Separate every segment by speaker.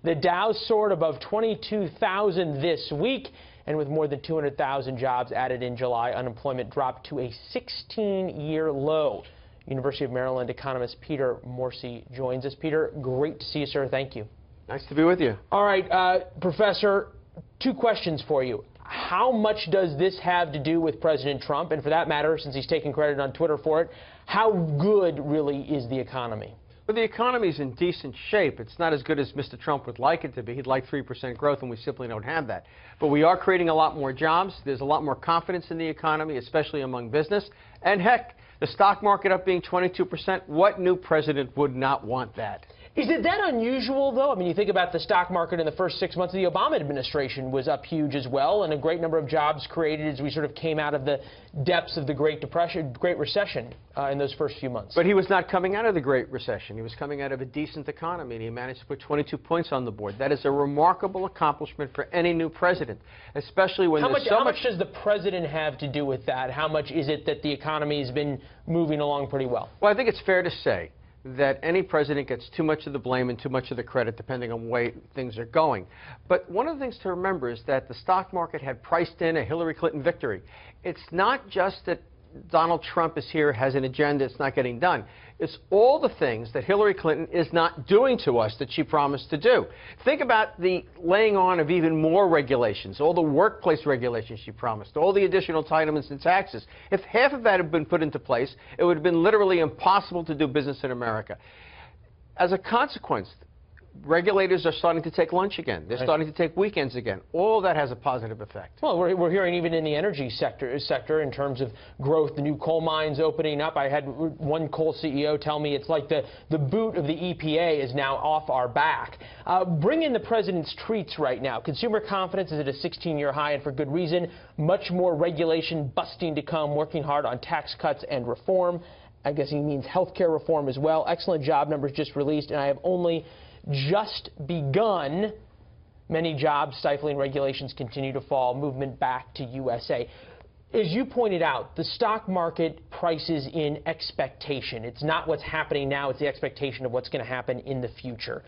Speaker 1: The Dow soared above 22,000 this week, and with more than 200,000 jobs added in July, unemployment dropped to a 16-year low. University of Maryland economist Peter Morsi joins us. Peter, great to see you, sir. Thank you.
Speaker 2: Nice to be with you.
Speaker 1: All right, Professor, two questions for you. How much does this have to do with President Trump? And for that matter, since he's taking credit on Twitter for it, how good really is the economy?
Speaker 2: Well, the economy is in decent shape. It's not as good as Mr. Trump would like it to be. He'd like 3% growth, and we simply don't have that. But we are creating a lot more jobs. There's a lot more confidence in the economy, especially among business. And heck, the stock market up being 22%, what new president would not want that?
Speaker 1: Is it that unusual, though? I mean, you think about the stock market in the first 6 months of the Obama administration was up huge as well, and a great number of jobs created as we sort of came out of the depths of the Great Recession in those first few months.
Speaker 2: But he was not coming out of the Great Recession. He was coming out of a decent economy, and he managed to put 22 points on the board. That is a remarkable accomplishment for any new president, especially when
Speaker 1: how much does the president have to do with that? How much is it that the economy has been moving along pretty well?
Speaker 2: Well, I think it's fair to say that any president gets too much of the blame and too much of the credit depending on the way things are going. But one of the things to remember is that the stock market had priced in a Hillary Clinton victory. It's not just that Donald Trump is here, has an agenda, it's not getting done. It's all the things that Hillary Clinton is not doing to us that she promised to do. Think about the laying on of even more regulations, all the workplace regulations she promised, all the additional entitlements and taxes. If half of that had been put into place, it would have been literally impossible to do business in America. As a consequence, regulators are starting to take lunch again. They're starting to take weekends again. All that has a positive effect.
Speaker 1: Well, we're hearing even in the energy sector in terms of growth, the new coal mines opening up. I had one coal CEO tell me it's like the boot of the EPA is now off our back. Bring in the president's treats right now. Consumer confidence is at a 16-year high, and for good reason. Much more regulation busting to come, working hard on tax cuts and reform. I guess he means health care reform as well. Excellent job numbers just released, and I have only just begun. Many jobs stifling regulations continue to fall. Movement back to USA. As you pointed out, the stock market prices in expectation. It's not what's happening now. It's the expectation of what's going to happen in the future.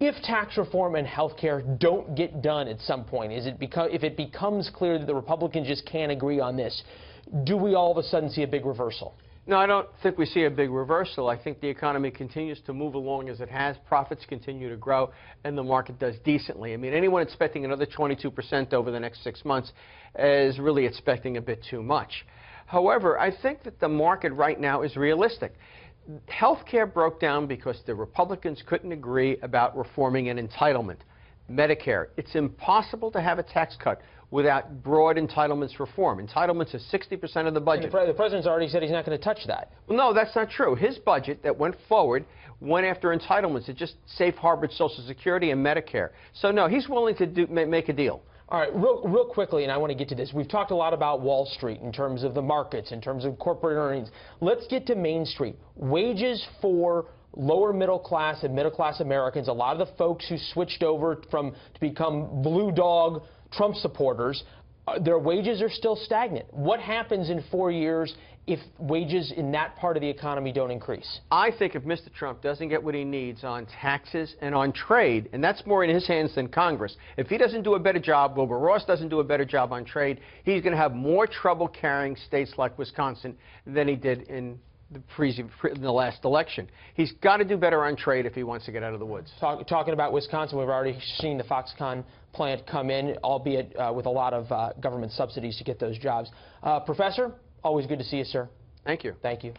Speaker 1: If tax reform and health care don't get done at some point, if it becomes clear that the Republicans just can't agree on this, do we all of a sudden see a big reversal?
Speaker 2: No, I don't think we see a big reversal. I think the economy continues to move along as it has. Profits continue to grow, and the market does decently. I mean, anyone expecting another 22% over the next 6 months is really expecting a bit too much. However, I think that the market right now is realistic. Healthcare broke down because the Republicans couldn't agree about reforming an entitlement. Medicare, it's impossible to have a tax cut without broad entitlements reform. Entitlements is 60% of the budget.
Speaker 1: The president's already said he's not going to touch that.
Speaker 2: Well, no, that's not true. His budget that went forward went after entitlements. It just safe harbored Social Security and Medicare. So, no, he's willing to make a deal.
Speaker 1: All right, real quickly, and I want to get to this. We've talked a lot about Wall Street in terms of the markets, in terms of corporate earnings. Let's get to Main Street. Wages for lower middle class and middle class Americans, a lot of the folks who switched over to become blue dog Trump supporters, their wages are still stagnant. What happens in 4 years if wages in that part of the economy don't increase?
Speaker 2: I think if Mr. Trump doesn't get what he needs on taxes and on trade, and that's more in his hands than Congress, if he doesn't do a better job, Wilbur Ross doesn't do a better job on trade, he's going to have more trouble carrying states like Wisconsin than he did in the last election. He's got to do better on trade if he wants to get out of the woods.
Speaker 1: Talking about Wisconsin, we've already seen the Foxconn plant come in, albeit with a lot of government subsidies to get those jobs. Professor, always good to see you, sir.
Speaker 2: Thank you.
Speaker 1: Thank you.